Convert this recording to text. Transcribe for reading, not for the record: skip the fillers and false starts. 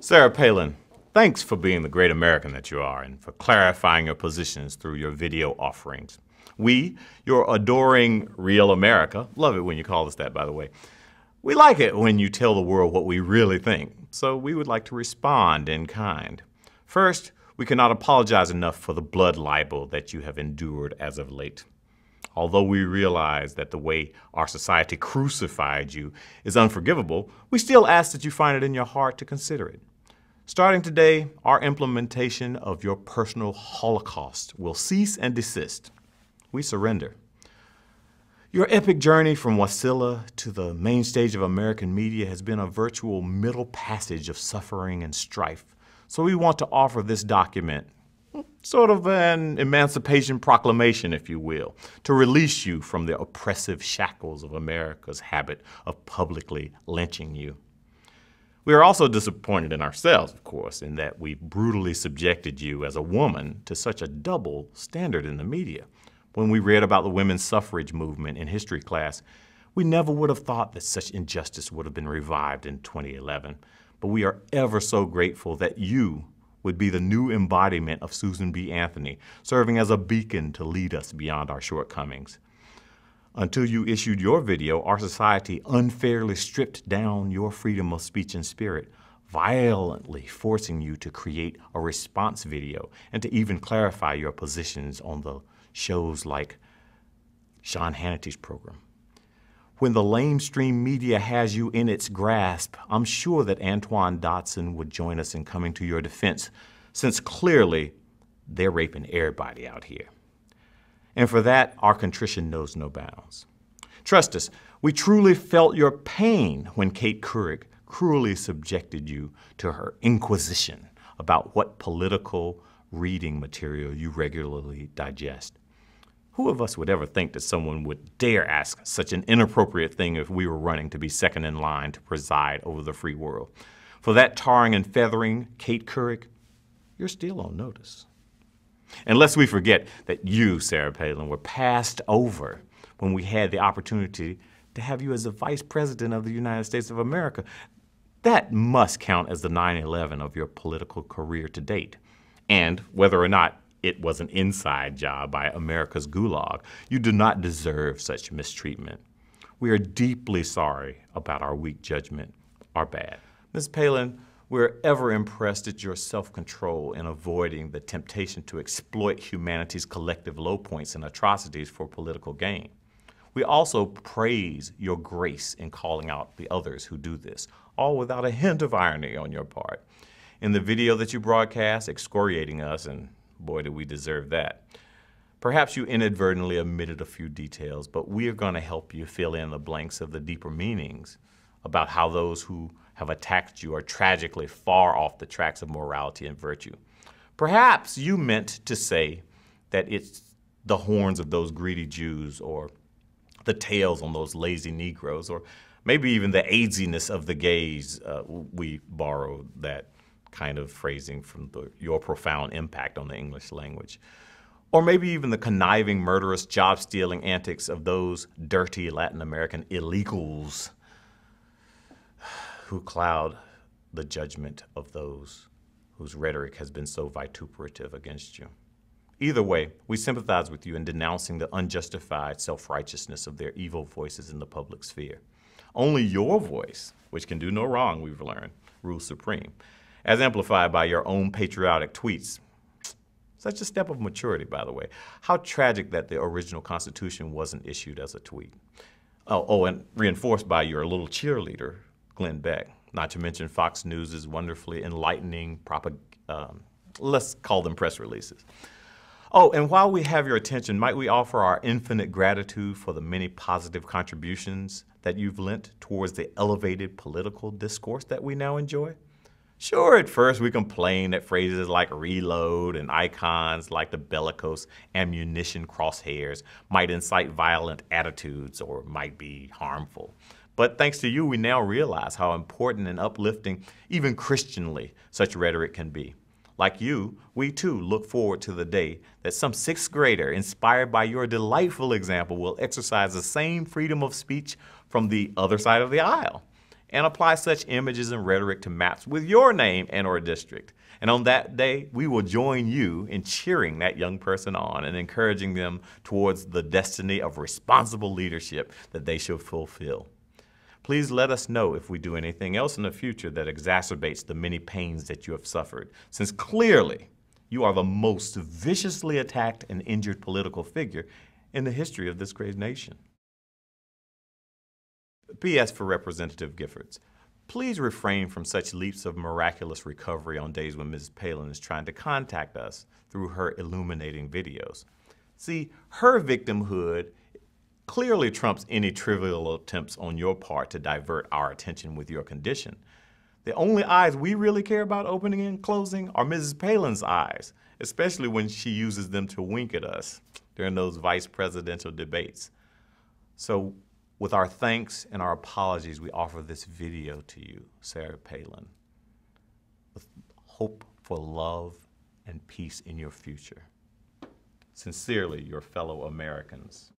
Sarah Palin, thanks for being the great American that you are and for clarifying your positions through your video offerings. We, your adoring real America, love it when you call us that, by the way. We like it when you tell the world what we really think, so we would like to respond in kind. First, we cannot apologize enough for the blood libel that you have endured as of late. Although we realize that the way our society crucified you is unforgivable, we still ask that you find it in your heart to consider it. Starting today, our implementation of your personal Holocaust will cease and desist. We surrender. Your epic journey from Wasilla to the main stage of American media has been a virtual middle passage of suffering and strife. So we want to offer this document, sort of an emancipation proclamation, if you will, to release you from the oppressive shackles of America's habit of publicly lynching you. We are also disappointed in ourselves, of course, in that we brutally subjected you as a woman to such a double standard in the media. When we read about the women's suffrage movement in history class, we never would have thought that such injustice would have been revived in 2011. But we are ever so grateful that you would be the new embodiment of Susan B. Anthony, serving as a beacon to lead us beyond our shortcomings. Until you issued your video, our society unfairly stripped down your freedom of speech and spirit, violently forcing you to create a response video and to even clarify your positions on the shows like Sean Hannity's program. When the lamestream media has you in its grasp, I'm sure that Antoine Dotson would join us in coming to your defense, since clearly they're raping everybody out here. And for that, our contrition knows no bounds. Trust us, we truly felt your pain when Kate Couric cruelly subjected you to her inquisition about what political reading material you regularly digest. Who of us would ever think that someone would dare ask such an inappropriate thing if we were running to be second in line to preside over the free world? For that tarring and feathering, Kate Couric, you're still on notice. And lest we forget that you, Sarah Palin, were passed over when we had the opportunity to have you as the Vice President of the United States of America. That must count as the 9/11 of your political career to date. And whether or not it was an inside job by America's gulag, you do not deserve such mistreatment. We are deeply sorry about our weak judgment, our bad. Ms. Palin, we're ever impressed at your self-control in avoiding the temptation to exploit humanity's collective low points and atrocities for political gain. We also praise your grace in calling out the others who do this, all without a hint of irony on your part. In the video that you broadcast, excoriating us, and boy, do we deserve that. Perhaps you inadvertently omitted a few details, but we are going to help you fill in the blanks of the deeper meanings about how those who have attacked you are tragically far off the tracks of morality and virtue. Perhaps you meant to say that it's the horns of those greedy Jews, or the tails on those lazy Negroes, or maybe even the AIDSiness of the gays. We borrowed that kind of phrasing from your profound impact on the English language. Or maybe even the conniving, murderous, job-stealing antics of those dirty Latin American illegals who cloud the judgment of those whose rhetoric has been so vituperative against you. Either way, we sympathize with you in denouncing the unjustified self-righteousness of their evil voices in the public sphere. Only your voice, which can do no wrong, we've learned, rules supreme, as amplified by your own patriotic tweets. Such a step of maturity, by the way. How tragic that the original Constitution wasn't issued as a tweet. Oh, and reinforced by your little cheerleader, Glenn Beck, not to mention Fox News' wonderfully enlightening, let's call them press releases. Oh, and while we have your attention, might we offer our infinite gratitude for the many positive contributions that you've lent towards the elevated political discourse that we now enjoy? Sure, at first we complained that phrases like reload and icons like the bellicose ammunition crosshairs might incite violent attitudes or might be harmful. But thanks to you, we now realize how important and uplifting, even Christianly, such rhetoric can be. Like you, we too look forward to the day that some sixth grader, inspired by your delightful example, will exercise the same freedom of speech from the other side of the aisle. and apply such images and rhetoric to maps with your name and/or district. And on that day, we will join you in cheering that young person on and encouraging them towards the destiny of responsible leadership that they shall fulfill. Please let us know if we do anything else in the future that exacerbates the many pains that you have suffered, since clearly you are the most viciously attacked and injured political figure in the history of this great nation. P.S. for Representative Giffords. Please refrain from such leaps of miraculous recovery on days when Mrs. Palin is trying to contact us through her illuminating videos. See, her victimhood clearly trumps any trivial attempts on your part to divert our attention with your condition. The only eyes we really care about opening and closing are Mrs. Palin's eyes, especially when she uses them to wink at us during those vice presidential debates. So with our thanks and our apologies, we offer this video to you, Sarah Palin, with hope for love and peace in your future. Sincerely, your fellow Americans.